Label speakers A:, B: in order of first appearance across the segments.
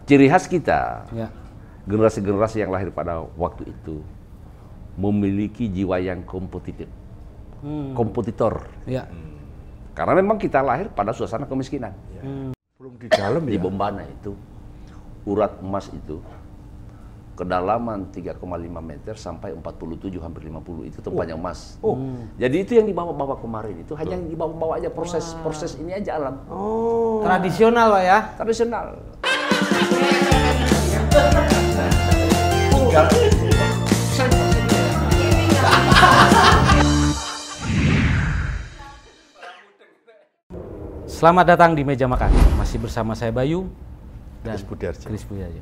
A: ciri khas kita,
B: Ya.
A: generasi-generasi yang lahir pada waktu itu memiliki jiwa yang kompetitif, kompetitor.
B: Ya.
A: Karena memang kita lahir pada suasana kemiskinan.
C: Belum di dalam
A: Di
C: ya.
A: Bombana itu, urat emas itu kedalaman 3,5 meter sampai 47 hampir 50 itu tempatnya emas. Jadi itu yang dibawa-bawa kemarin itu hanya yang dibawa-bawa aja proses ini aja alam.
B: Tradisional Pak ya.
A: Tradisional.
B: Selamat datang di Meja Makan. Masih bersama saya Bayu dan
C: Chris Budiarjo.
B: Chris Budiarjo.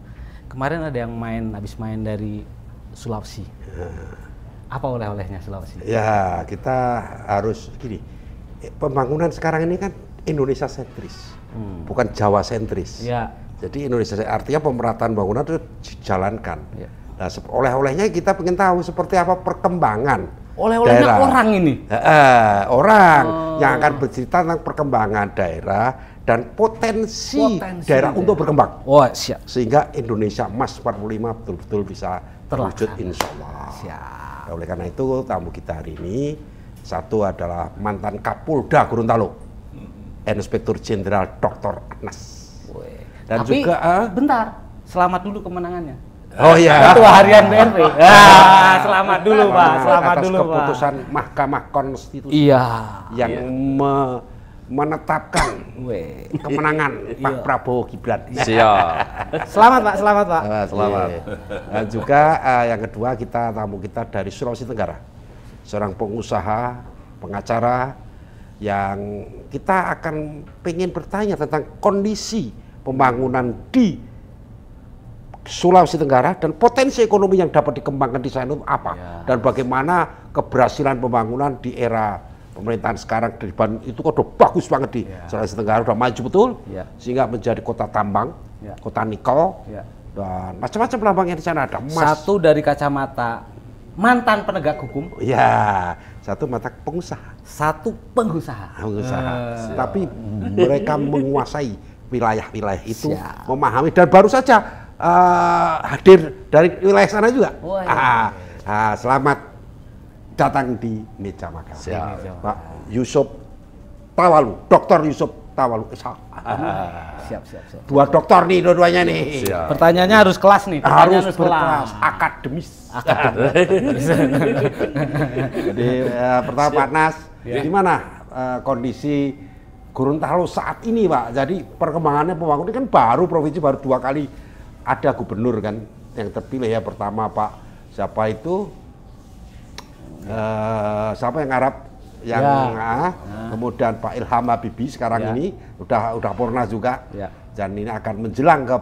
B: Kemarin ada yang habis main dari Sulawesi. Apa oleh-olehnya Sulawesi?
C: Ya, kita harus gini. Pembangunan sekarang ini kan Indonesia sentris, bukan Jawa sentris.
B: Ya.
C: Jadi Indonesia artinya pemerataan bangunan itu dijalankan.
B: Ya.
C: Nah, oleh-olehnya kita ingin tahu seperti apa perkembangan
B: Oleh-olehnya
C: daerah.
B: orang ini.
C: Orang yang akan bercerita tentang perkembangan daerah dan potensi daerah untuk berkembang.
B: Oh, siap.
C: Sehingga Indonesia Emas 45 betul-betul bisa terwujud
B: Terlaksana.
C: insya Allah.
B: Siap.
C: Nah, oleh karena itu tamu kita hari ini satu adalah mantan Kapolda Gorontalo, Inspektur Jenderal Dr. Anas.
B: Woi.
C: Dan
B: Tapi
C: juga
B: bentar, selamat dulu kemenangannya.
C: Oh iya.
B: Ketua Harian BRP. Selamat dulu Pak, selamat
C: atas
B: dulu Pak.
C: keputusan Mahkamah Konstitusi
B: Iya.
C: yang menetapkan kemenangan Pak Prabowo Gibran.
A: Siap.
B: Selamat Pak, selamat Pak.
C: Selamat. Dan juga yang kedua tamu kita dari Sulawesi Tenggara, seorang pengusaha, pengacara yang kita akan pengen bertanya tentang kondisi pembangunan di Sulawesi Tenggara dan potensi ekonomi yang dapat dikembangkan di sana itu apa dan bagaimana keberhasilan pembangunan di era pemerintahan sekarang itu udah bagus banget di Sulawesi Tenggara, udah maju betul sehingga menjadi kota tambang, kota nikel dan macam-macam lambangnya di sana ada emas.
B: Satu dari kacamata mantan penegak hukum,
C: Ya, satu mata pengusaha.
B: satu pengusaha.
C: Tapi mereka menguasai wilayah-wilayah itu, memahami dan baru saja hadir dari wilayah sana juga. Selamat datang di Meja Makan. Pak Yusuf Tawalu, Dr. Yusuf Tawalu.
B: Siap.
C: Dua dokter nih dua-duanya nih.
B: Pertanyaannya harus kelas nih.
C: Harus berkelas, akademis. Jadi pertama Pak Nas, gimana kondisi Gorontalo saat ini Pak? Jadi perkembangannya pembangunan kan baru provinsi baru 2 kali ada gubernur kan yang terpilih ya, pertama Pak siapa itu siapa yang Arab yang kemudian Pak Ilham Habibie sekarang ini udah purna juga dan ini akan menjelang ke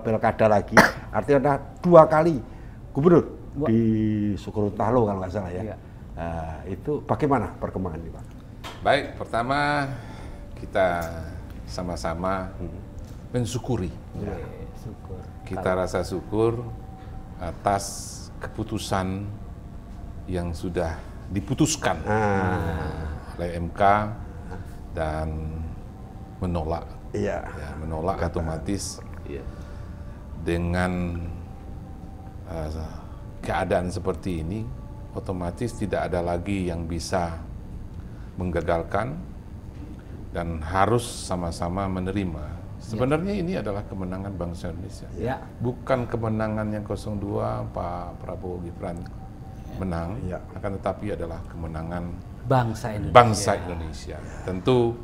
C: pilkada lagi, artinya ada 2 kali gubernur di Gorontalo kalau nggak salah ya. Itu bagaimana perkembangan ini Pak?
D: Baik, pertama kita sama-sama mensyukuri. Kita rasa syukur atas keputusan yang sudah diputuskan oleh MK dan menolak. Menolak otomatis dengan keadaan seperti ini, otomatis tidak ada lagi yang bisa menggagalkan dan harus sama-sama menerima. Sebenarnya ini adalah kemenangan bangsa Indonesia. Bukan kemenangan yang 02 Pak Prabowo Gibran menang, akan tetapi adalah kemenangan bangsa Indonesia. Tentu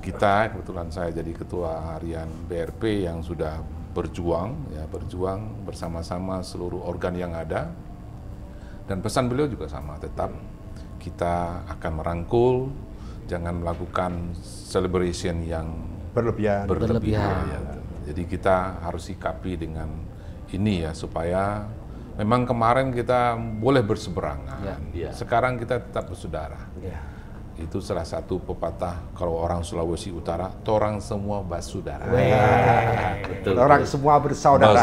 D: kita, kebetulan saya jadi ketua harian BRP yang sudah berjuang bersama-sama seluruh organ yang ada, dan pesan beliau juga sama, tetap kita akan merangkul, jangan melakukan celebration yang berlebihan. Jadi kita harus sikapi dengan ini ya, supaya memang kemarin kita boleh berseberangan, sekarang kita tetap bersaudara. Itu salah satu pepatah kalau orang Sulawesi Utara, torang semua basudara.
C: Orang semua bersaudara.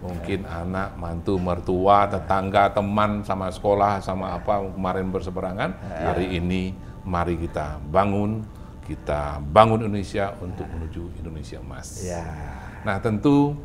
D: Mungkin anak, mantu, mertua, tetangga, teman, sama sekolah, sama apa kemarin berseberangan. Hari ini mari kita bangun kita bangun Indonesia untuk menuju Indonesia emas.
C: Ya.
D: Nah, tentu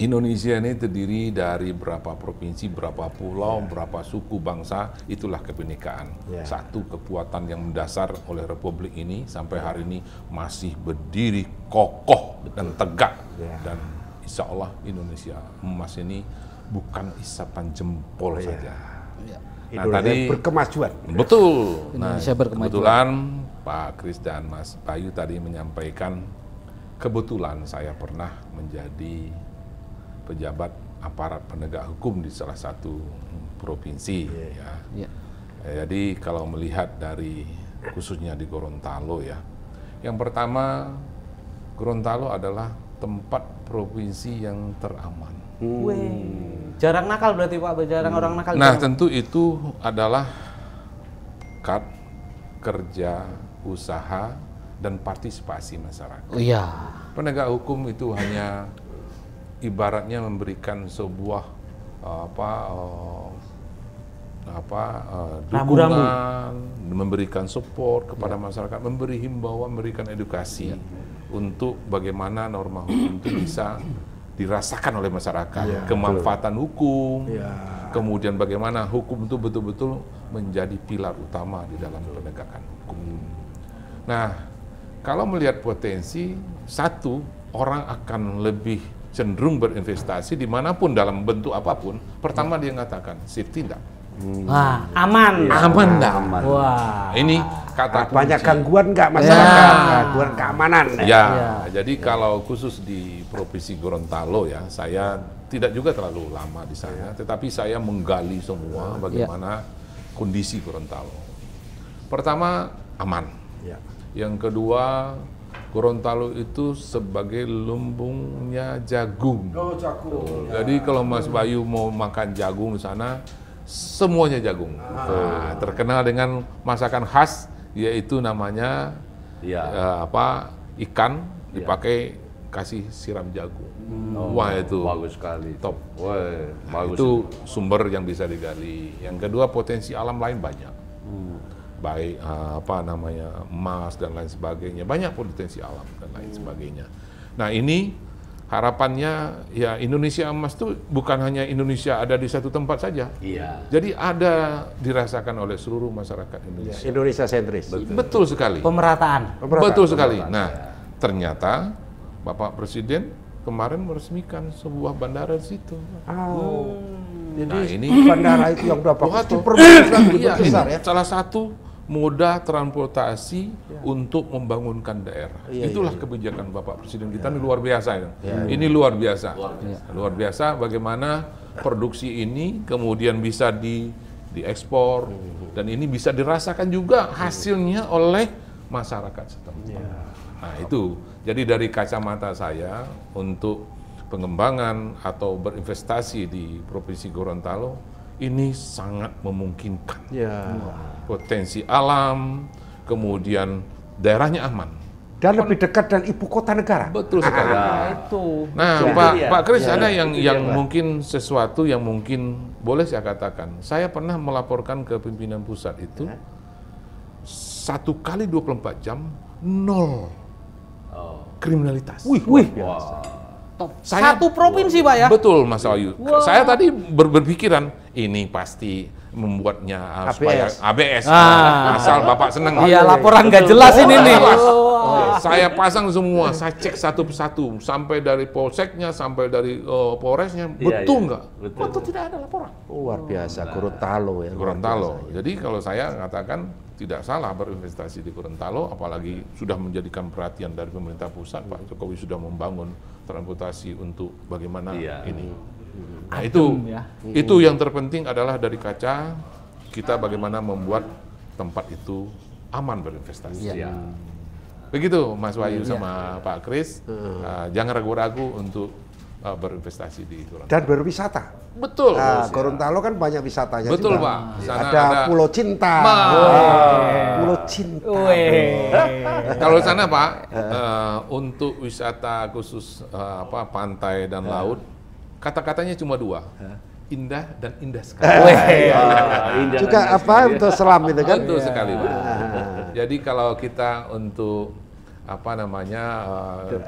D: Indonesia ini terdiri dari berapa provinsi, berapa pulau, berapa suku bangsa, itulah kebinekaan.
C: Ya.
D: Satu kekuatan yang mendasar oleh Republik ini sampai hari ini masih berdiri kokoh dan tegak.
C: Ya.
D: Dan insya Allah Indonesia emas ini bukan isapan jempol saja. Nah,
C: Indonesia
D: tadi
C: berkemajuan.
D: betul.
B: Indonesia berkemajuan.
D: Kebetulan Pak Kris dan Mas Bayu tadi menyampaikan, kebetulan saya pernah menjadi pejabat aparat penegak hukum di salah satu provinsi. Ya.
B: Ya.
D: Jadi kalau melihat dari khususnya di Gorontalo ya, yang pertama Gorontalo adalah tempat provinsi yang teraman.
B: Jarang nakal berarti Pak, jarang orang nakal.
D: Nah,
B: jarang.
D: tentu itu adalah kerja, usaha, dan partisipasi masyarakat.
B: Oh iya.
D: Penegak hukum itu hanya ibaratnya memberikan sebuah dukungan, memberikan support kepada masyarakat, memberi himbauan, memberikan edukasi untuk bagaimana norma hukum itu bisa dirasakan oleh masyarakat, kemanfaatan hukum, kemudian bagaimana hukum itu betul-betul menjadi pilar utama di dalam penegakan hukum. Nah, kalau melihat potensi, satu, orang akan lebih cenderung berinvestasi dimanapun dalam bentuk apapun. Pertama dia mengatakan safety enggak.
B: Wah, aman.
D: Aman enggak?
B: Wah.
D: Ini kata
C: Banyak
D: kunci.
C: gangguan nggak masyarakat, gangguan keamanan.
D: Ya, jadi kalau khusus di Provinsi Gorontalo ya, saya tidak juga terlalu lama di sana, tetapi saya menggali semua bagaimana kondisi Gorontalo. Pertama, aman.
C: Ya.
D: Yang kedua, Gorontalo itu sebagai lumbungnya jagung.
C: Oh, jagung.
D: Jadi kalau Mas Bayu mau makan jagung di sana, semuanya jagung. Nah, terkenal dengan masakan khas, yaitu namanya ikan dipakai kasih siram jagung. Wah, itu
A: bagus sekali.
D: top.
A: Wah, bagus.
D: Itu sumber yang bisa digali. Yang kedua, potensi alam lain banyak. Baik emas dan lain sebagainya, banyak potensi alam dan lain sebagainya. Nah, ini harapannya ya Indonesia emas itu bukan hanya Indonesia ada di satu tempat saja.
A: Iya.
D: Jadi ada dirasakan oleh seluruh masyarakat Indonesia.
C: Indonesia sentris.
D: Betul sekali.
B: Pemerataan.
D: Betul sekali. Nah, ternyata Bapak Presiden kemarin meresmikan sebuah bandara di situ.
C: Oh. Jadi
D: Nah, ini
C: bandara itu yang udah bagus
D: Waktu-
C: itu perbedaan
D: Iya,
C: besar
D: ini
C: ya.
D: salah satu moda transportasi untuk membangunkan daerah. Itulah kebijakan Bapak Presiden kita ini luar biasa. Ini luar biasa. Luar biasa bagaimana produksi ini kemudian bisa diekspor dan ini bisa dirasakan juga hasilnya oleh masyarakat setempat. Nah, itu. Jadi dari kacamata saya untuk pengembangan atau berinvestasi di Provinsi Gorontalo ini sangat memungkinkan.
C: Ya.
D: Potensi alam, kemudian daerahnya aman.
C: Dan lebih dekat dengan ibu kota negara.
D: Betul sekali.
B: Itu.
D: Nah,
A: Ya,
D: Pak Kris,
C: Ya,
D: ada yang
C: itu dia, Pak.
D: mungkin sesuatu yang mungkin boleh saya katakan. Saya pernah melaporkan ke pimpinan pusat itu 1 kali 24 jam 0 kriminalitas.
B: Wih. Satu provinsi, Pak ya?
D: Betul, Mas Ayu. Saya tadi berpikiran ini pasti membuatnya supaya ABS. Asal Bapak senang.
B: Iya, laporan nggak jelas ini nih.
D: Saya pasang semua, saya cek satu persatu sampai dari polseknya, sampai dari polresnya, betul nggak?
A: betul.
D: Betul, tidak ada laporan.
C: Luar biasa, Gorontalo ya.
D: Gorontalo. Jadi kalau saya katakan tidak salah berinvestasi di Gorontalo, apalagi sudah menjadikan perhatian dari pemerintah pusat, Pak Jokowi sudah membangun transportasi untuk bagaimana ini. Nah, itu yang terpenting adalah dari kaca kita bagaimana membuat tempat itu aman berinvestasi. Begitu Mas Wahyu sama Pak Kris, jangan ragu-ragu untuk berinvestasi di Gorontalo.
C: Dan berwisata.
D: Betul.
C: Nah, Gorontalo kan banyak wisatanya
D: Betul,
C: juga.
D: Pak. Di sana
C: Ada
D: ada
C: Pulau Cinta. Pulau Cinta.
D: Kalau di sana Pak, untuk wisata khusus pantai dan laut, kata-katanya cuma 2, indah dan indah sekali.
A: Indah
C: Juga
A: dan
C: apa untuk selam itu kan?
D: Betul sekali, Pak. Jadi kalau kita untuk apa namanya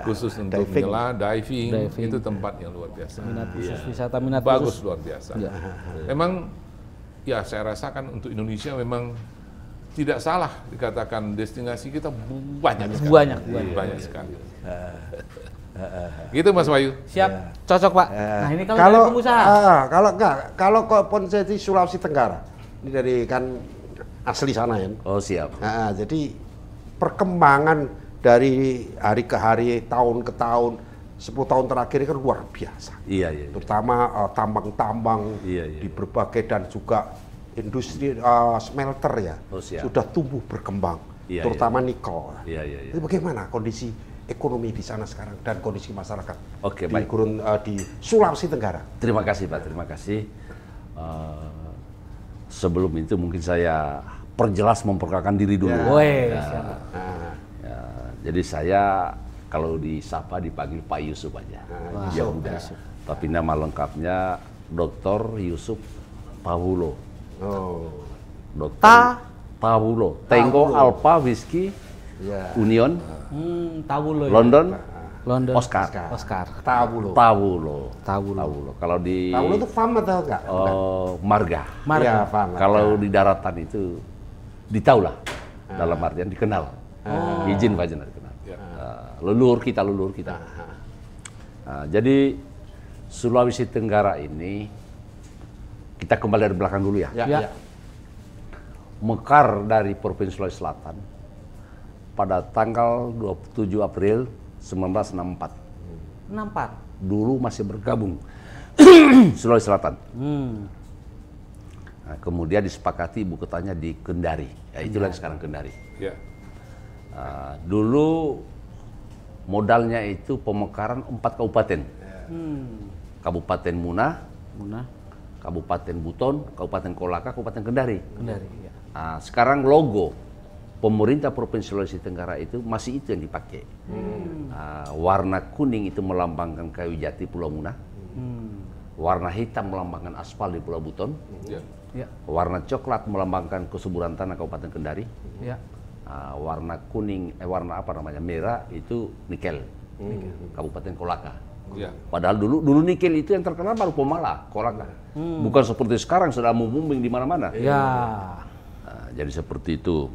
D: khusus untuk
C: Diving.
D: menyelam, diving, itu tempat yang luar biasa.
B: Minat khusus wisata minat
D: Bagus,
B: khusus.
D: luar biasa. Memang ya saya rasakan untuk Indonesia memang tidak salah dikatakan destinasi kita banyak sekali. Banyak sekali. Gitu Mas Wahyu.
B: Siap, cocok Pak. Nah ini kalau dari pengusaha.
C: Kalau konsesi Sulawesi Tenggara, ini dari kan asli sana ya.
A: Oh siap.
C: Jadi perkembangan dari hari ke hari, tahun ke tahun, 10 tahun terakhir ini kan luar biasa.
A: Iya.
C: Terutama tambang-tambang
A: Iya.
C: di berbagai dan juga industri smelter ya,
A: Oh, siap.
C: sudah tumbuh berkembang,
A: Iya,
C: terutama nikel.
A: Iya.
C: Itu bagaimana kondisi ekonomi di sana sekarang dan kondisi masyarakat
A: Oke,
C: di
A: baik.
C: di Sulawesi Tenggara?
A: Terima kasih Pak, terima kasih. Sebelum itu mungkin saya perjelas memperkenalkan diri dulu. Ya, jadi saya kalau disapa dipanggil Pak Yusuf aja. Ya udah. Tapi nama lengkapnya Dr. Yusuf Pawulo. Dr. Pawulo. Tango Alpha Whiskey Union
B: Tawulo.
A: London.
B: Oscar.
C: Tawulo.
A: Kalau di
C: Tawulo itu farm atau enggak?
A: Marga.
C: Ya, farm.
A: Kalau di daratan itu ditaulah. Dalam artian dikenal. Izin Pak Jenar dikenal. Leluhur kita. Jadi Sulawesi Tenggara ini kita kembali dari belakang dulu ya. Mekar dari Provinsi Sulawesi Selatan pada tanggal 27 April 1964.
B: 64.
A: Dulu masih bergabung Sulawesi Selatan. Nah, kemudian disepakati ibu kotanya di Kendari. Ya itulah yang sekarang Kendari.
D: Ya.
A: Dulu modalnya itu pemekaran 4 kabupaten. Kabupaten Muna, Kabupaten Buton, Kabupaten Kolaka, Kabupaten Kendari. Sekarang logo pemerintah Provinsi Sulawesi Tenggara itu masih itu yang dipakai. Warna kuning itu melambangkan kayu jati Pulau Muna. Warna hitam melambangkan aspal di Pulau Buton. Warna coklat melambangkan kesuburan tanah Kabupaten Kendari. Warna kuning, merah itu nikel, Kabupaten Kolaka. Padahal dulu nikel itu yang terkenal baru Pomala, Kolaka. Bukan seperti sekarang sudah booming di mana-mana. Jadi seperti itu.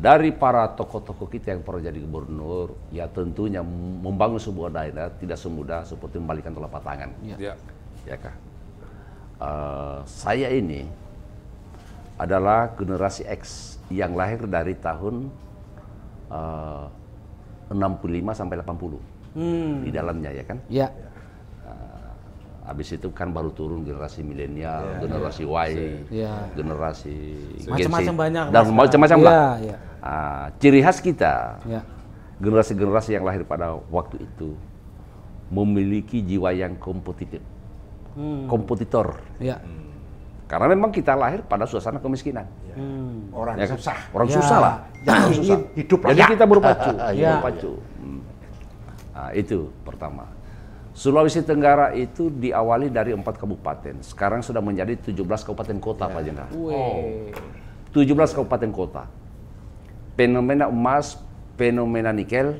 A: Dari para tokoh-tokoh kita yang pernah jadi gubernur, ya tentunya membangun sebuah daerah tidak semudah seperti membalikan telapak tangan. Ya kah? Saya ini adalah generasi X yang lahir dari tahun 65 sampai 80 di dalamnya ya kan? Habis itu kan baru turun generasi milenial, generasi Y, generasi
B: macam-macam banyak
A: dan macam-macam lah. Ciri khas kita, generasi-generasi yang lahir pada waktu itu memiliki jiwa yang kompetitif, kompetitor. Karena memang kita lahir pada suasana kemiskinan.
C: Orang
A: Ya kan?
C: susah.
A: Orang susah lah.
C: Yang ingin hidup
A: Jadi
C: layak.
A: kita berpacu. Itu pertama. Sulawesi Tenggara itu diawali dari 4 kabupaten. Sekarang sudah menjadi 17 kabupaten kota, Pak Jenderal. 17 kabupaten kota. Fenomena emas, fenomena nikel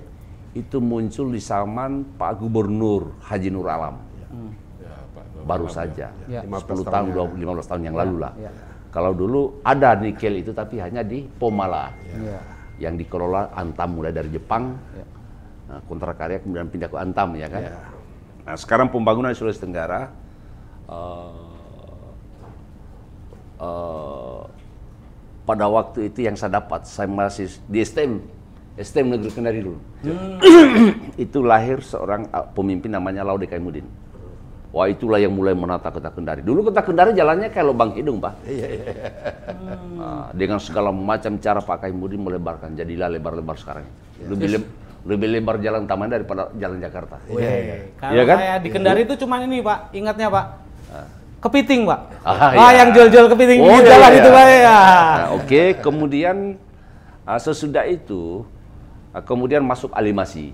A: itu muncul di zaman Pak Gubernur Haji Nur Alam. Baru saja, 10 tahun, 15 tahun yang lalu lah. Kalau dulu ada nikel itu tapi hanya di Pomala. Yang dikelola Antam mulai dari Jepang. Kontrak karya kemudian pindah ke Antam ya kan. Nah, sekarang pembangunan di Sulawesi Tenggara pada waktu itu yang saya dapat, saya masih di STM Negeri Kendari dulu. Itu lahir seorang pemimpin namanya Laude Kaimuddin. Wah, itulah yang mulai menata kota Kendari. Dulu kota Kendari jalannya kayak lubang hidung, Pak. Dengan segala macam cara Pak Kaimuddin melebarkan, jadilah lebar-lebar sekarang. Lebih lebar jalan Taman daripada jalan Jakarta.
B: Kalau
A: kan?
B: saya di Kendari itu cuma ini Pak, ingatnya Pak, kepiting Pak.
A: Iya.
B: Yang jual-jual kepiting di jalan itu Pak ya.
A: Oke, kemudian sesudah itu kemudian masuk Alimasi.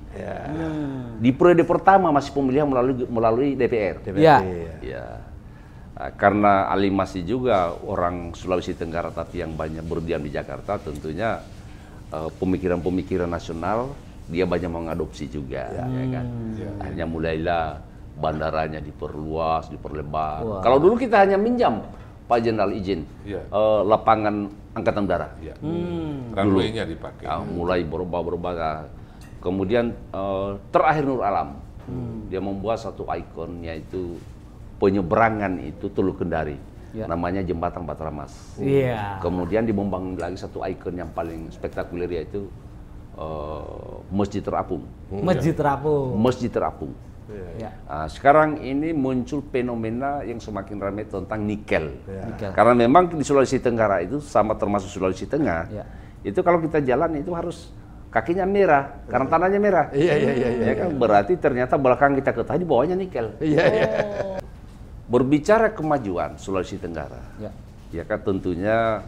A: Di periode pertama masih pemilihan melalui DPR.
B: Ya.
A: Ya. Karena Ali masih juga orang Sulawesi Tenggara tapi yang banyak berdiam di Jakarta, tentunya pemikiran-pemikiran nasional dia banyak mengadopsi juga, ya kan. Akhirnya mulailah bandaranya diperluas, diperlebar. Kalau dulu kita hanya minjam Pak Jenderal izin lapangan Angkatan Udara.
D: Runway-nya dipakai.
A: Mulai berubah. Kemudian terakhir Nur Alam, dia membuat satu ikonnya itu penyeberangan itu Teluk Kendari, namanya Jembatan Batara Mas. Kemudian dibangun lagi satu ikon yang paling spektakuler yaitu Masjid Terapung. Masjid Terapung. Sekarang ini muncul fenomena yang semakin ramai tentang nikel. Karena memang di Sulawesi Tenggara itu sama termasuk Sulawesi Tengah, itu kalau kita jalan itu harus kakinya merah karena tanahnya merah. Ya kan, berarti ternyata belakang kita ketahui di bawahnya nikel. Berbicara kemajuan Sulawesi Tenggara, ya kan tentunya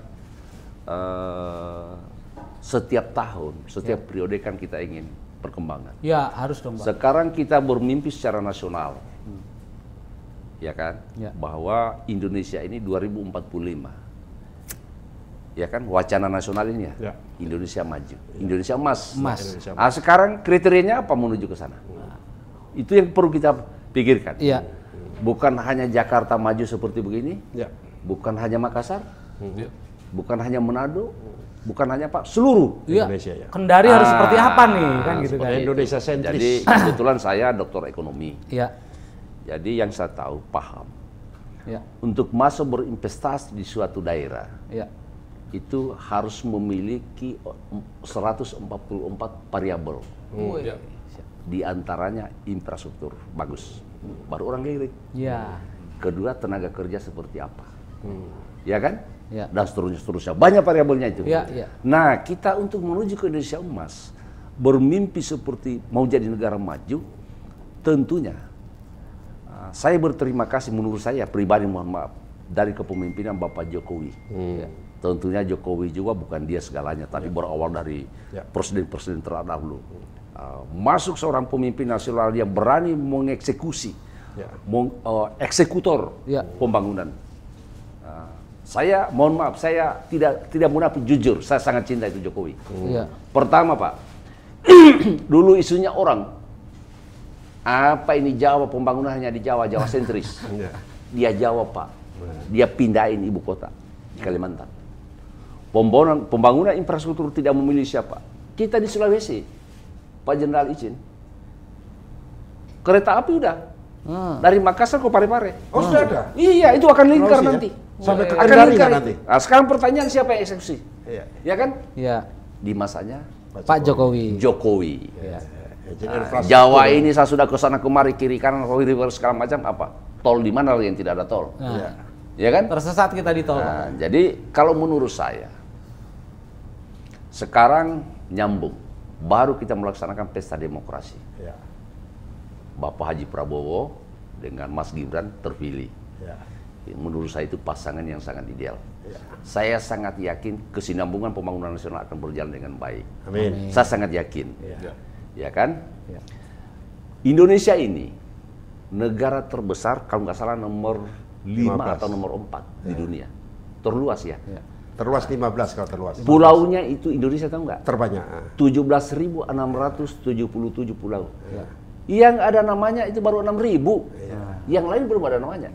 A: setiap tahun, setiap periode kan kita ingin perkembangan.
B: Ya, harus dong, Pak.
A: Sekarang kita bermimpi secara nasional. Ya kan? Bahwa Indonesia ini 2045. Ya kan? Wacana nasional ini ya. Indonesia maju. Indonesia emas. Nah, sekarang kriterianya apa menuju ke sana? Itu yang perlu kita pikirkan. Bukan hanya Jakarta maju seperti begini. Bukan hanya Makassar. Bukan hanya Manado. Bukan hanya Pak, seluruh
B: Indonesia. Kendari harus seperti apa nih, kan gitu kan?
C: Indonesia sentris.
A: Jadi kebetulan saya doktor ekonomi. Jadi yang saya tahu, paham. Untuk masuk berinvestasi di suatu daerah, itu harus memiliki 144 variabel. Di antaranya infrastruktur bagus, baru orang lirik. Kedua, tenaga kerja seperti apa, ya kan? Dan seterusnya, banyak variabelnya itu. Nah, kita untuk menuju ke Indonesia emas, bermimpi seperti mau jadi negara maju, tentunya saya berterima kasih menurut saya pribadi, mohon maaf, dari kepemimpinan Bapak Jokowi. Tentunya Jokowi juga bukan dia segalanya, tapi berawal dari presiden-presiden terdahulu. Masuk seorang pemimpin nasional yang berani mengeksekusi, eksekutor pembangunan. Saya mohon maaf, saya tidak munafik, jujur, saya sangat cinta itu Jokowi. Pertama Pak, dulu isunya orang, apa ini Jawa, pembangunan hanya di Jawa, Jawa sentris. Dia jawab Pak, dia pindahin ibu kota di Kalimantan. Pembangunan infrastruktur tidak memilih siapa. Kita di Sulawesi, Pak Jenderal izin, kereta api udah dari Makassar ke Parepare.
C: Oh sudah ada?
A: Iya, itu akan lingkar nanti.
C: Sampai ke Kendari nanti.
A: Nah, sekarang pertanyaan siapa yang eksekusi? Ya kan? Di masanya
B: Pak Jokowi.
A: Jawa ini saya sudah ke sana kemari, kiri kanan, river segala macam, apa? Tol di mana yang tidak ada tol? Ya kan?
B: Tersesat kita di tol.
A: Nah, jadi kalau menurut saya sekarang nyambung, baru kita melaksanakan pesta demokrasi. Bapak Haji Prabowo dengan Mas Gibran terpilih. Menurut saya itu pasangan yang sangat ideal. Saya sangat yakin kesinambungan pembangunan nasional akan berjalan dengan baik.
C: Amin.
A: Saya sangat yakin. Ya kan? Indonesia ini negara terbesar, kalau nggak salah nomor 5 atau nomor 4 di dunia. Terluas ya.
C: Terluas 15 kalau terluas.
A: Pulaunya itu Indonesia tahu nggak?
C: Terbanyak.
A: 17.677 pulau. Yang ada namanya itu baru 6.000. Yang lain belum ada namanya.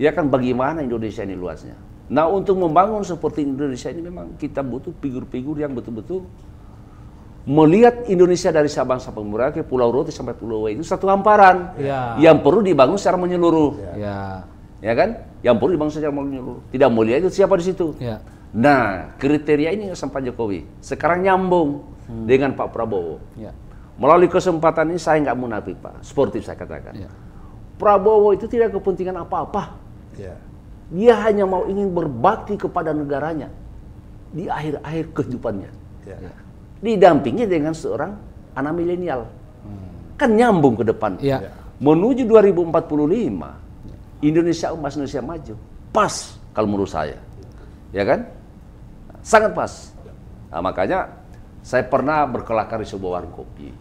A: Ya kan, bagaimana Indonesia ini luasnya. Nah, untuk membangun seperti Indonesia ini memang kita butuh figur-figur yang betul-betul melihat Indonesia dari Sabang sampai Merauke, Pulau Rote sampai Pulau W itu satu hamparan yang perlu dibangun secara menyeluruh. Ya kan? Yang perlu dibangun secara menyeluruh. Tidak mulia itu siapa di situ. Nah, kriteria ini sama Pak Jokowi. Sekarang nyambung dengan Pak Prabowo. Melalui kesempatan ini saya nggak munafik Pak, sportif saya katakan. Prabowo itu tidak kepentingan apa-apa. Dia hanya mau ingin berbakti kepada negaranya di akhir-akhir kehidupannya. Didampingi dengan seorang anak milenial. Kan nyambung ke depan. Menuju 2045, Indonesia emas, Indonesia maju. Pas kalau menurut saya. Ya kan? Sangat pas. Nah, makanya saya pernah berkelakar di sebuah warung kopi.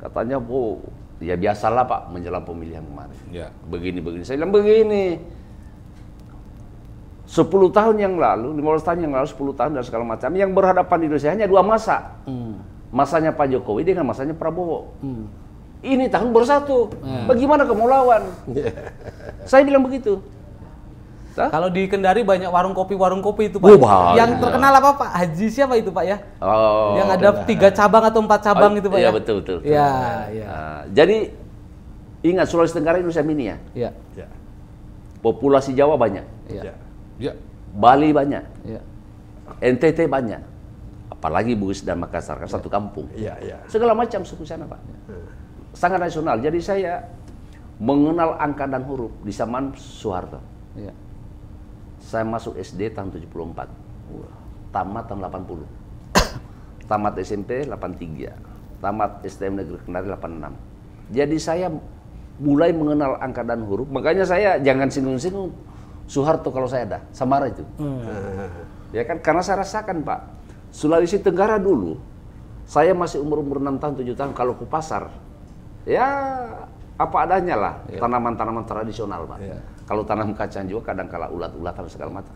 A: Katanya, oh, ya biasalah Pak menjelang pemilihan kemarin.
D: Ya.
A: Begini. Saya bilang begini. 10 tahun yang lalu, 15 tahun yang lalu, 10 tahun dan segala macam, yang berhadapan di Indonesia hanya 2 masa. Masanya Pak Jokowi dengan masanya Prabowo. Ini tahun bersatu. Bagaimana kamu lawan? Saya bilang begitu.
B: Kalau di Kendari banyak warung kopi itu Pak. Yang terkenal apa Pak? Haji siapa itu Pak ya?
A: Oh,
B: yang ada 3 cabang atau 4 cabang itu Pak
A: iya,
B: ya?
A: betul.
B: Iya.
A: Jadi ingat Sulawesi Tenggara Indonesia mini ya.
B: Iya.
A: Populasi Jawa banyak.
D: Ya.
A: Bali banyak.
B: Iya.
A: NTT banyak. Apalagi Bugis dan Makassar kan satu kampung. Segala macam suku sana Pak. Sangat nasional. Jadi saya mengenal angka dan huruf di zaman Soeharto.
B: Iya.
A: Saya masuk SD tahun 74. Tamat tahun 80. Tamat SMP 83. Tamat STM Negeri Kendari 86. Jadi saya mulai mengenal angka dan huruf. Makanya saya jangan singgung-singgung Soeharto kalau saya ada. Samara itu. Ya kan? Karena saya rasakan Pak. Sulawesi Tenggara dulu, saya masih umur 6 tahun, 7 tahun. Kalau ke pasar, ya apa adanya lah. Tanaman-tanaman tradisional Pak. Kalau tanam kacang juga kadang kala ulat-ulatan segala macam.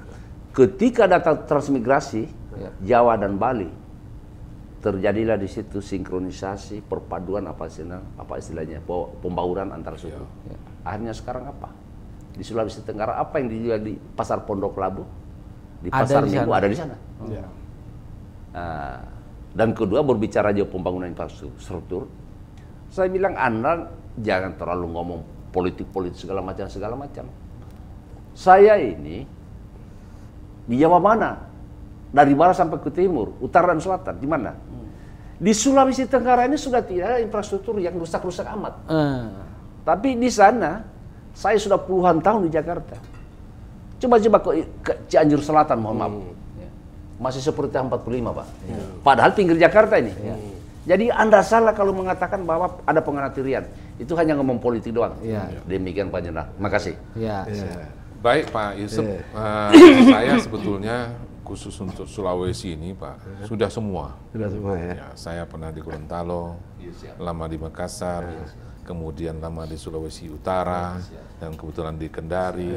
A: Ketika datang transmigrasi Jawa dan Bali, terjadilah di situ sinkronisasi, perpaduan apa istilahnya, pembauran antar suku. Akhirnya sekarang apa? Di Sulawesi Tenggara apa yang dijual di pasar Pondok Labu, di pasar Minggu ada di sana. Dan kedua berbicara jauh pembangunan infrastruktur, saya bilang Anda jangan terlalu ngomong politik segala macam. Saya ini di Jawa mana? Dari barat sampai ke timur, utara dan selatan, di mana? Di Sulawesi Tenggara ini sudah tidak ada infrastruktur yang rusak-rusak amat. Tapi di sana, saya sudah puluhan tahun di Jakarta. Coba ke Cianjur Selatan, mohon maaf. Masih seperti tahun 45 Pak. Padahal pinggir Jakarta ini. Jadi Anda salah kalau mengatakan bahwa ada penganatirian. Itu hanya ngomong politik doang. Demikian Pak Jenderal. Makasih.
D: Baik Pak Yusuf, saya sebetulnya khusus untuk Sulawesi ini Pak, sudah semua ya. Saya pernah di Gorontalo, lama di Makassar, kemudian lama di Sulawesi Utara, dan kebetulan di Kendari.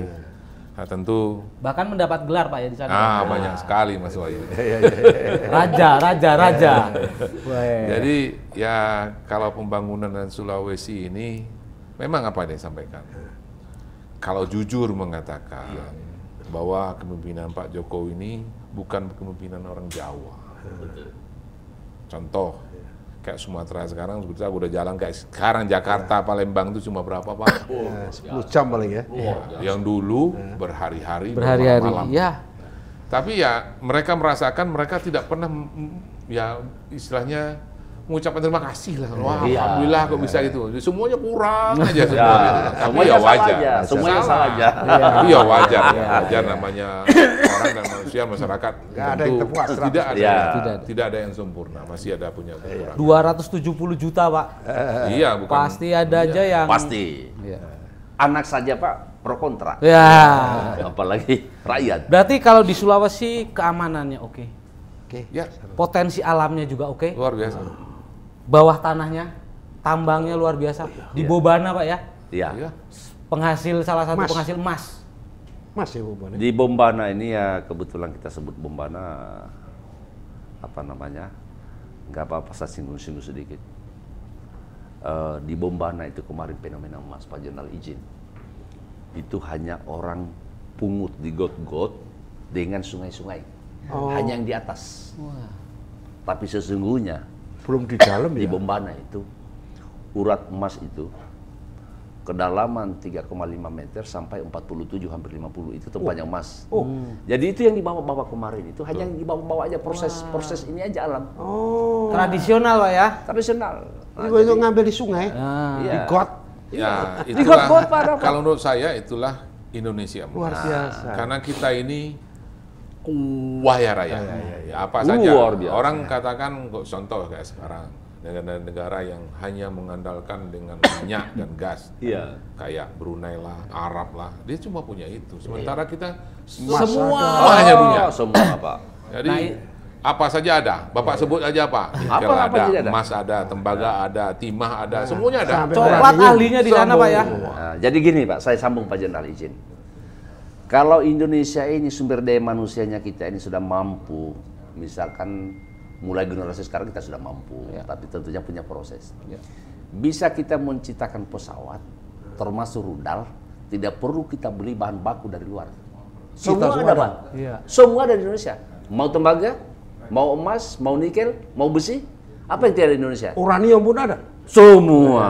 D: Nah, tentu
B: bahkan mendapat gelar Pak ya di sana.
D: Banyak sekali Mas Wahyu.
B: Raja.
D: Jadi ya kalau pembangunan dan Sulawesi ini memang apa yang disampaikan. Kalau jujur mengatakan bahwa kepemimpinan Pak Jokowi ini bukan kepemimpinan orang Jawa. Contoh kayak Sumatera sekarang sebetulnya udah jalan kayak sekarang Jakarta Palembang itu cuma berapa Pak?
C: 10 jam paling ya.
D: Yang dulu berhari-hari malam.
B: Ya.
D: Tapi ya mereka merasakan mereka tidak pernah ya istilahnya mengucapkan terima kasih lah. Wah, alhamdulillah kok bisa gitu. Semuanya kurang aja semuanya. Tapi ya wajar.
A: Semuanya salah aja.
D: Tapi ya wajar. Wajar namanya orang dan manusia masyarakat.
C: Nggak ada yang terpuas.
D: Tidak ada yang sempurna. Masih ada punya kekurangan.
B: 270 juta Pak.
D: Iya, bukan.
B: Pasti ada aja yang.
A: Pasti. Anak saja Pak pro kontra. Apalagi rakyat.
B: Berarti kalau di Sulawesi keamanannya oke.
D: Ya,
B: Potensi alamnya juga oke.
D: luar biasa.
B: Bawah tanahnya, tambangnya luar biasa. Di Bobana Pak ya.
A: Iya.
B: Salah satu penghasil emas.
C: Mas ya Bombana.
A: Di Bombana ini ya kebetulan kita sebut Bombana apa namanya? Nggak apa-apa saya singgung-singgung sedikit. Di Bombana itu kemarin fenomena emas Pak Jenderal izin. Itu hanya orang pungut di got-got dengan sungai-sungai. Hanya yang di atas. Tapi sesungguhnya
C: Belum di dalam
A: di
C: ya.
A: Bombana itu urat emas itu kedalaman 3,5 meter sampai 47 hampir 50 itu tempatnya emas. Jadi itu yang dibawa-bawa kemarin itu hanya yang dibawa-bawa aja proses ini aja alam.
B: Tradisional Pak ya.
A: Tradisional.
C: Itu ngambil di sungai, di got.
D: Ya,
A: Di
D: itulah,
A: got-got Pak.
D: kalau menurut saya itulah Indonesia.
C: Luar biasa.
D: Karena kita ini kaya raya. Ya, apa saja.
A: Luar biasa.
D: Orang katakan kok contoh kayak sekarang negara-negara yang hanya mengandalkan dengan minyak dan gas. Kayak Brunei lah, Arab lah, dia cuma punya itu. Sementara kita semua hanya punya.
A: Semua Pak.
D: Jadi Apa saja ada. Bapak sebut aja apa? Nikel
A: Apa
D: ada,
A: saja ada?
D: emas ada, tembaga ada, timah ada, semuanya ada.
C: Sampai
B: Coklat ahlinya di sana Pak ya.
A: Nah, jadi gini Pak, saya sambung Pak Jenderal izin. Kalau Indonesia ini sumber daya manusianya kita ini sudah mampu, misalkan mulai generasi sekarang kita sudah mampu, tapi tentunya punya proses. Bisa kita menciptakan pesawat, termasuk rudal, tidak perlu kita beli bahan baku dari luar. Semua ada Pak. Semua ada di Indonesia. Mau tembaga, mau emas, mau nikel, mau besi, apa yang tidak ada di Indonesia?
C: Uranium pun ada.
A: Semua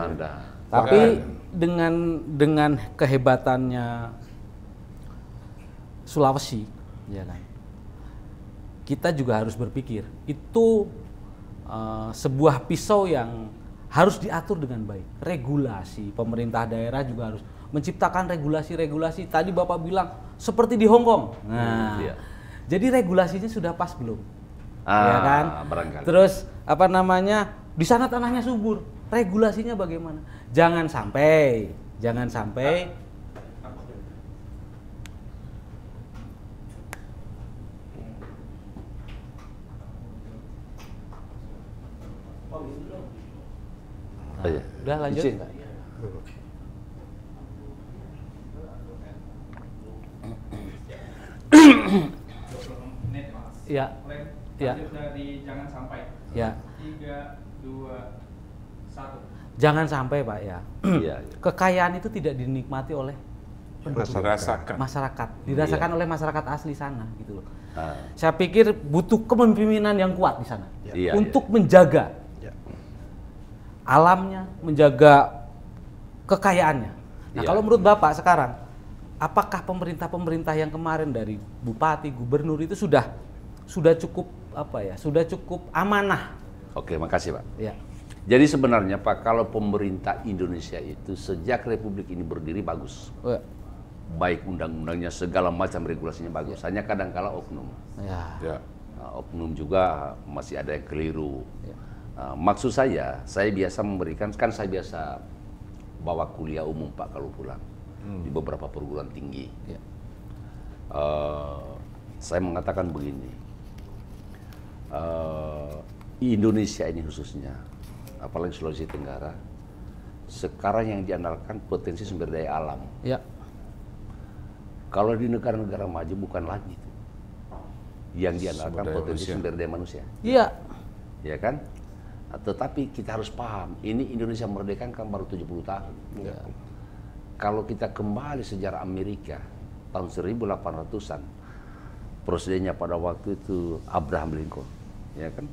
A: ada.
B: Tapi dengan kehebatannya Sulawesi, ya kan, kita juga harus berpikir itu sebuah pisau yang harus diatur dengan baik. Regulasi pemerintah daerah juga harus menciptakan regulasi-regulasi. Tadi Bapak bilang seperti di Hong Kong. Nah, jadi regulasinya sudah pas belum? Ya kan?
A: Barangkali.
B: Terus apa namanya? Di sana tanahnya subur. Regulasinya bagaimana? Jangan sampai udah lanjut.
A: Izin.
B: Ya. Ya.
E: Dari jangan sampai.
B: Ya.
E: 3, 2, 1.
B: Jangan sampai Pak ya.
A: Iya.
B: Kekayaan itu tidak dinikmati oleh masyarakat, dirasakan oleh masyarakat asli sana gitu loh. Saya pikir butuh kepemimpinan yang kuat di sana untuk menjaga alamnya, menjaga kekayaannya. Nah, kalau menurut Bapak sekarang, apakah pemerintah yang kemarin dari bupati, gubernur itu sudah cukup sudah cukup amanah?
A: Oke, makasih Pak.
B: Ya.
A: Jadi sebenarnya Pak, kalau pemerintah Indonesia itu sejak Republik ini berdiri bagus. Baik undang-undangnya, segala macam regulasinya bagus. Hanya kadang-kala oknum. Oknum juga masih ada yang keliru. Maksud saya biasa memberikan, kan saya biasa bawa kuliah umum Pak kalau pulang di beberapa perguruan tinggi. Saya mengatakan begini, Indonesia ini khususnya, apalagi Sulawesi Tenggara, sekarang yang diandalkan potensi sumber daya alam. Kalau di negara-negara maju bukan lagi itu. Yang diandalkan potensi sumber daya manusia. Ya kan? Tetapi kita harus paham, ini Indonesia merdeka kan baru 70 tahun. Kalau kita kembali sejarah Amerika, tahun 1800-an, presidennya pada waktu itu Abraham Lincoln, ya kan?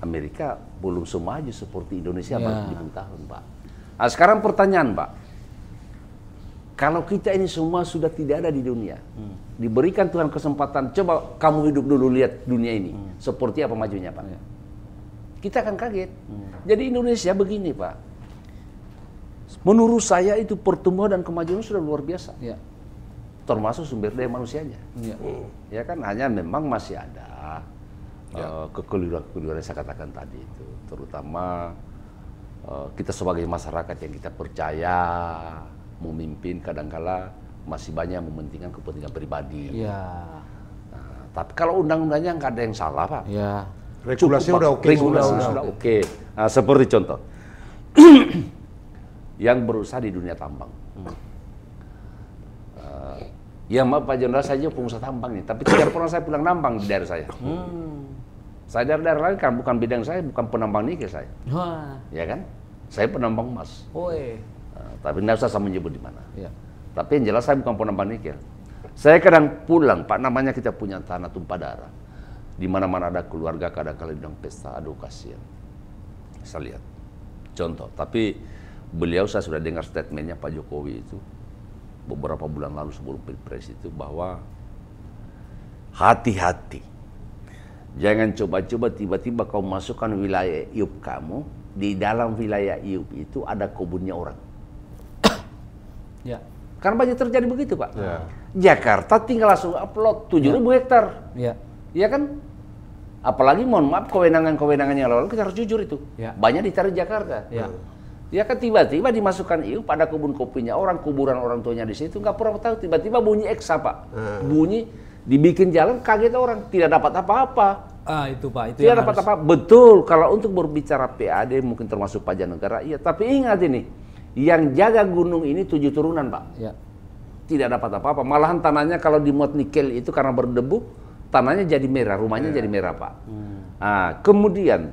A: Amerika belum semaju seperti Indonesia baru 70 tahun, Pak. Nah, sekarang pertanyaan, Pak. Kalau kita ini semua sudah tidak ada di dunia, diberikan Tuhan kesempatan, coba kamu hidup dulu lihat dunia ini, seperti apa majunya, Pak. Kita akan kaget. Jadi Indonesia begini, Pak. Menurut saya itu pertumbuhan dan kemajuan sudah luar biasa. Termasuk sumber daya manusianya. Ya kan, hanya memang masih ada kekeliruan yang saya katakan tadi itu. Terutama kita sebagai masyarakat yang kita percaya memimpin kadangkala masih banyak mementingkan kepentingan pribadi. Tapi kalau undang-undangnya nggak ada yang salah, Pak.
C: Regulasinya udah oke.
A: Regulasinya sudah oke. Nah, seperti contoh, yang berusaha di dunia tambang. Ya maaf Pak Jenderal, saya juga pengusaha tambang nih, tapi tidak pernah saya pulang nambang di daerah saya. Saya daerah lain kan bukan bidang saya, bukan penambang nikel saya. Ya kan? Saya penambang emas. Tapi tidak usah saya menyebut di mana. Tapi yang jelas saya bukan penambang nikel. Saya kadang pulang, Pak, namanya kita punya tanah tumpah darah. Di mana-mana ada keluarga, kadang-kadang bilang pesta, aduh kasihan. Saya lihat. Contoh, tapi beliau saya sudah dengar statementnya Pak Jokowi itu beberapa bulan lalu sebelum Pilpres itu bahwa hati-hati. Jangan coba-coba tiba-tiba kau masukkan wilayah IUP kamu, di dalam wilayah IUP itu ada kebunnya orang. Karena banyak terjadi begitu, Pak. Jakarta tinggal langsung upload 7.000 hektar. Iya kan? Apalagi mohon maaf kewenangan-kewenangan yang lalu kita harus jujur itu. Banyak ditaruh di Jakarta. Ya kan tiba-tiba dimasukkan IUP pada kebun kopinya orang, kuburan orang tuanya di situ, nggak pernah tahu, tiba-tiba bunyi eksa, Pak. Bunyi dibikin jalan, kaget orang, tidak dapat apa-apa.
B: Itu Pak, itu
A: Tidak
B: yang
A: dapat
B: harus.
A: apa. Betul, kalau untuk berbicara PAD mungkin termasuk pajak negara, iya. Tapi ingat ini, yang jaga gunung ini 7 turunan, Pak.
B: Ya.
A: Tidak dapat apa-apa. Malahan tanahnya kalau dimuat nikel itu karena berdebu, tanahnya jadi merah, rumahnya jadi merah, Pak. Nah, kemudian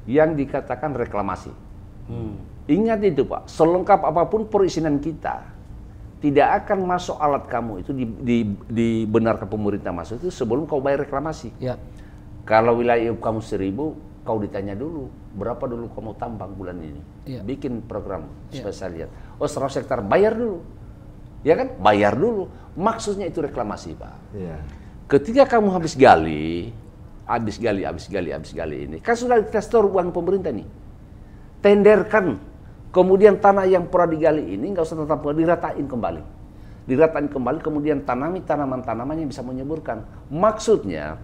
A: yang dikatakan reklamasi. Ingat itu, Pak. Selengkap apapun perizinan kita, tidak akan masuk alat kamu itu dibenarkan pemerintah masuk itu sebelum kau bayar reklamasi.
B: Ya.
A: Kalau wilayah kamu 1000, kau ditanya dulu berapa dulu kamu tambang bulan ini.
B: Iya.
A: Bikin program
B: Iya.
A: supaya saya lihat. Oh 100 hektar bayar dulu, ya kan? Bayar dulu. Maksudnya itu reklamasi, Pak.
C: Iya.
A: Ketika kamu habis gali ini, kan sudah kita store uang pemerintah nih. Tenderkan. Kemudian tanah yang pernah digali ini nggak usah tetap diratain kembali, kemudian tanami tanaman-tanaman yang bisa menyuburkan. Maksudnya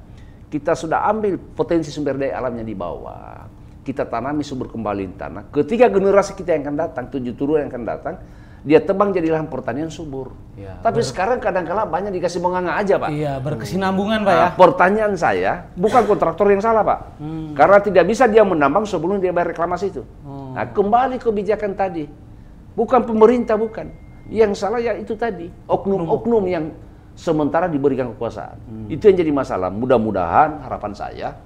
A: kita sudah ambil potensi sumber daya alamnya di bawah, kita tanami subur kembali tanah. Ketika generasi kita yang akan datang, 7 turunan yang akan datang, dia tebang jadi lahan pertanian subur.
B: Ya,
A: Tapi sekarang kadang-kala banyak dikasih bonganga aja, Pak.
B: Iya, berkesinambungan Pak ya.
A: Nah, pertanyaan saya, bukan kontraktor yang salah, Pak. Karena tidak bisa dia menambang sebelum dia bayar reklamasi itu. Nah, kembali kebijakan tadi. Bukan pemerintah, bukan. Yang salah ya itu tadi, oknum-oknum yang sementara diberikan kekuasaan. Itu yang jadi masalah. Mudah-mudahan harapan saya,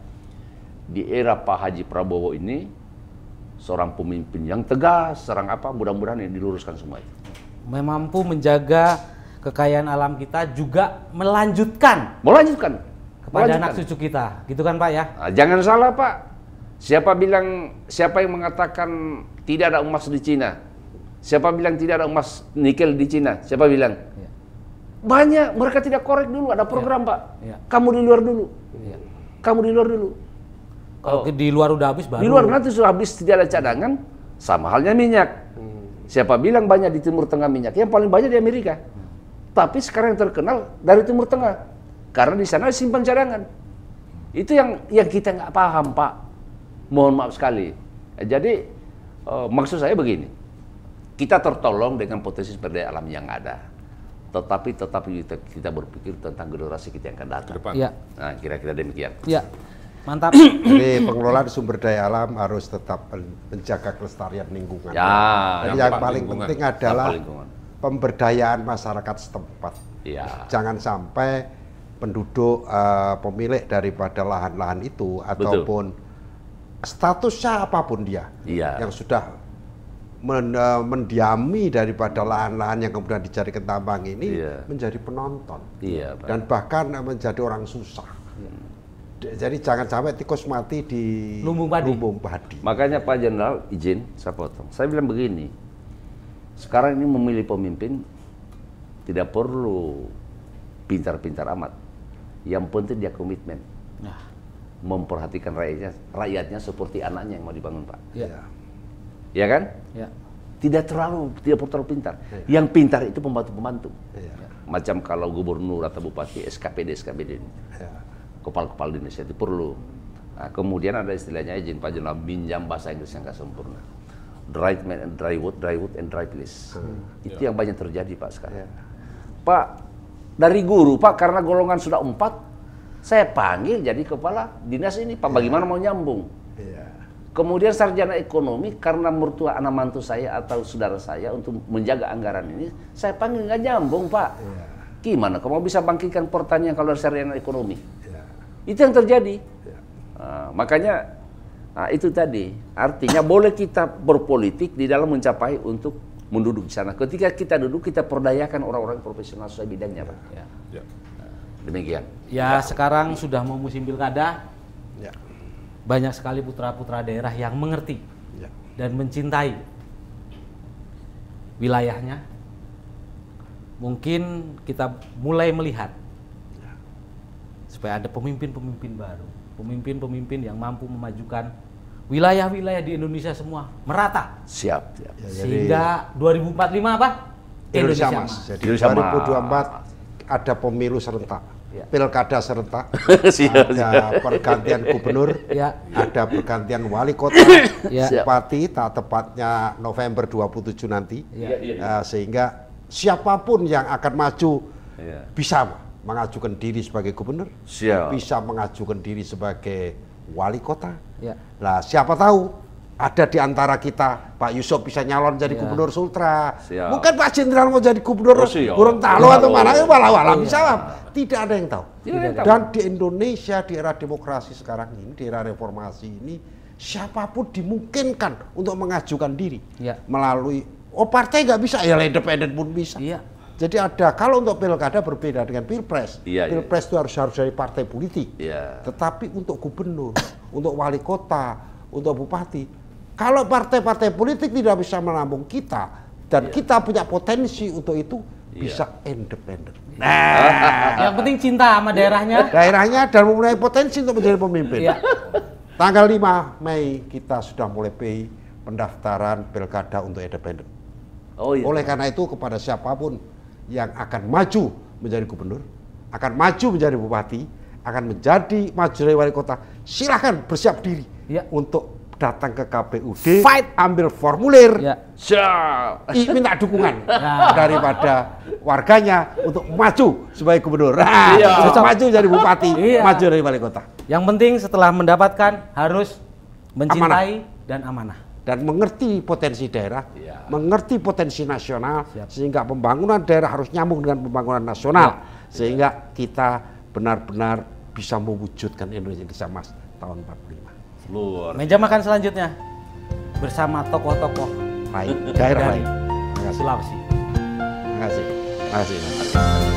A: di era Pak Haji Prabowo ini, seorang pemimpin yang tegas, mudah-mudahan yang diluruskan semua itu.
B: Mampu menjaga kekayaan alam kita, juga melanjutkan kepada anak cucu kita, gitu kan Pak ya?
A: Nah, jangan salah, Pak. Siapa yang mengatakan tidak ada emas di Cina? Siapa bilang tidak ada emas nikel di Cina? Siapa bilang?
B: Ya.
A: Banyak, mereka tidak korek dulu, ada program, Pak.
B: Ya.
A: Kamu di luar dulu.
B: Ya.
A: Kamu di luar dulu.
B: Kalau di luar udah habis baru.
A: Di luar nanti sudah habis, tidak ada cadangan, sama halnya minyak. Siapa bilang banyak di Timur Tengah minyak? Yang paling banyak di Amerika. Tapi sekarang yang terkenal dari Timur Tengah. Karena di sana simpan cadangan. Itu yang kita nggak paham, Pak. Mohon maaf sekali. Jadi maksud saya begini, kita tertolong dengan potensi sumber daya alam yang ada. Tetapi kita berpikir tentang generasi kita yang akan datang.
B: Ya.
A: Nah, kira-kira demikian.
B: Ya. Mantap.
C: Jadi pengelolaan sumber daya alam harus tetap menjaga kelestarian lingkungan.
A: Ya,
C: Dan yang paling penting adalah
A: lingkungan.
C: pemberdayaan masyarakat setempat.
A: Ya.
C: Jangan sampai penduduk pemilik daripada lahan-lahan itu ataupun statusnya apapun dia
A: Iya.
C: yang sudah mendiami daripada lahan-lahan yang kemudian dijadikan tambang ini menjadi penonton.
A: Iya, Pak.
C: Dan bahkan menjadi orang susah. Jadi jangan sampai tikus mati di
B: Lumbung padi.
A: Makanya Pak Jenderal, izin saya potong. Saya bilang begini, sekarang ini memilih pemimpin tidak perlu pintar-pintar amat. Yang penting dia komitmen.
B: Nah.
A: Memperhatikan rakyatnya seperti anaknya yang mau dibangun, Pak.
B: Ya.
A: Ya kan?
B: Ya.
A: Tidak perlu terlalu pintar. Yang pintar itu pembantu-pembantu. Macam kalau gubernur atau bupati, SKPD ini. Kepala-kepala dinas itu perlu. Nah, kemudian ada istilahnya, izin Pak Jenderal, minjam bahasa Inggris yang nggak sempurna. Dry man and dry wood and dry place. Itu yang banyak terjadi, Pak, sekarang. Pak, dari guru, Pak, karena golongan sudah 4, saya panggil jadi kepala dinas ini, Pak, bagaimana mau nyambung? Kemudian sarjana ekonomi, karena mertua anak mantu saya atau saudara saya untuk menjaga anggaran ini, saya panggil nggak nyambung, Pak. Gimana kamu bisa bangkitkan pertanian kalau sarjana ekonomi? Itu yang terjadi. Makanya itu tadi, artinya boleh kita berpolitik di dalam mencapai untuk menduduk di sana. Ketika kita duduk, kita perdayakan orang-orang profesional sesuai bidangnya, Pak. Demikian.
B: Ya, sekarang sudah mau musim pilkada. Banyak sekali putra-putra daerah yang mengerti dan mencintai wilayahnya. Mungkin kita mulai melihat supaya ada pemimpin-pemimpin baru, pemimpin-pemimpin yang mampu memajukan wilayah-wilayah di Indonesia semua merata.
A: Siap.
B: Sehingga 2045 apa?
C: Indonesia Emas. Jadi
A: Indonesia
C: 2024 ada pemilu serentak, pilkada serentak, ada pergantian gubernur, ada pergantian wali kota, bupati, tak tepatnya November 27 nanti, sehingga siapapun yang akan maju bisa mengajukan diri sebagai gubernur,
A: Siap.
C: bisa mengajukan diri sebagai wali kota.
B: Ya.
C: Nah, siapa tahu ada di antara kita Pak Yusuf bisa nyalon jadi gubernur Sultra.
A: Siap.
C: Mungkin Pak Jenderal mau jadi gubernur
A: Oh, siap.
C: Gorontalo atau mana, walau
B: Iya.
C: bisa. Tidak ada yang tahu.
A: Tidak ada yang tahu.
C: Dan di Indonesia di era demokrasi sekarang ini, di era reformasi ini, siapapun dimungkinkan untuk mengajukan diri
B: Iya.
C: melalui partai nggak bisa, ya independen pun bisa.
B: Iya.
C: Jadi ada, kalau untuk pilkada berbeda dengan pilpres.
A: Iya, iya.
C: Pilpres itu harus dari partai politik.
A: Iya.
C: Tetapi untuk gubernur, untuk wali kota, untuk bupati, kalau partai-partai politik tidak bisa menampung kita dan kita punya potensi untuk itu, bisa independen. Nah,
B: Yang penting cinta sama daerahnya.
C: daerahnya dan mempunyai potensi untuk menjadi pemimpin.
B: Iya.
C: Tanggal 5 Mei kita sudah mulai pendaftaran pilkada untuk independen.
A: Oh iya.
C: Oleh karena itu kepada siapapun yang akan maju menjadi gubernur, akan maju menjadi bupati, akan maju jadi wali kota, silahkan bersiap diri
B: Ya.
C: untuk datang ke KPUD,
B: Fight.
C: ambil formulir,
B: Ya.
A: Siap.
C: minta dukungan
B: Nah.
C: daripada warganya untuk maju sebagai gubernur,
A: Iya.
C: maju jadi bupati,
B: Iya.
C: maju dari wali kota,
B: Yang penting setelah mendapatkan harus mencintai dan amanah.
C: dan mengerti potensi daerah,
A: Iya.
C: mengerti potensi nasional,
B: Siap.
C: sehingga pembangunan daerah harus nyambung dengan pembangunan nasional, sehingga kita benar-benar bisa mewujudkan Indonesia Emas tahun 45.
A: Luar.
B: Meja makan selanjutnya bersama tokoh-tokoh
C: Lain, daerah
B: dari
C: lain. Terima kasih.
B: Sulawesi.
C: Terima kasih. Terima kasih.